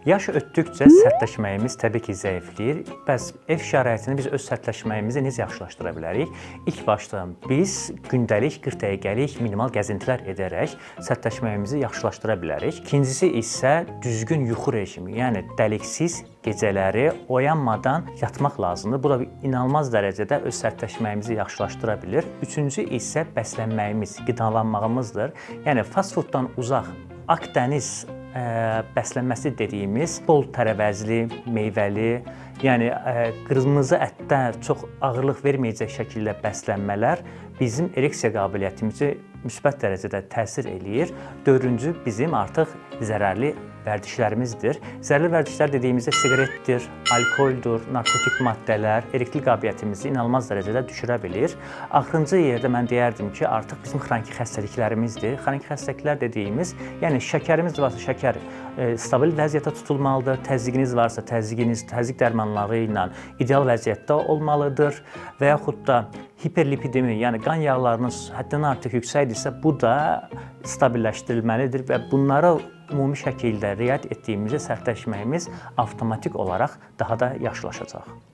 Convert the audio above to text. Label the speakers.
Speaker 1: Yaş ötdükcə sərtləşməyimiz təbii ki, zəifləyir. Bəs ev şəraitini biz öz sərtləşməyimizi necə yaxşılaşdıra bilərik? İlk başda biz gündəlik 40 dəqiqəlik minimal gəzintilər edərək sərtləşməyimizi yaxşılaşdıra bilərik. İkincisi isə düzgün yuxu rejimi, yəni dəliksiz gecələri oyanmadan yatmaq lazımdır. Bu da inanılmaz dərəcədə öz sərtləşməyimizi yaxşılaşdıra bilir. Üçüncü isə bəslənməyimiz, qidalanmağımızdır. Yəni fast fooddan uzaq, Akdəniz bəslənməsi dediyimiz bol tərəvəzli, meyvəli, yəni qırmızı ətdə çox ağırlıq verməyəcək şəkildə bəslənmələr bizim ereksiya qabiliyyətimizi müsbət dərəcədə təsir eləyir. Dördüncü bizim artıq zərərli vərdişlərimizdir. Zərərli vərdişlər dediyimizdə siqaretdir, alkoldur, narkotik maddələr erektil qabiliyyətimizi inanılmaz dərəcədə düşürə bilir. Axırıncı yerdə mən deyərdim ki, artıq bizim xroniki xəstəliklərimizdir. Xroniki xəstəliklər dediyimiz, yəni şəkərimiz varsa şəkər stabil vəziyyətdə tutulmalıdır. Təzyiqiniz varsa təzyiq dərmanları ilə ideal vəziyyətdə olmalıdır və yaxud da hiperlipidemi, yəni qan yağlarınız həddindən artıq yüksəkdirsə, bu da stabilləşdirilməlidir və bunlara ümumi şəkildə riayət etdiyimizdə sərtləşməyimiz avtomatik olaraq daha da yaxşılaşacaq.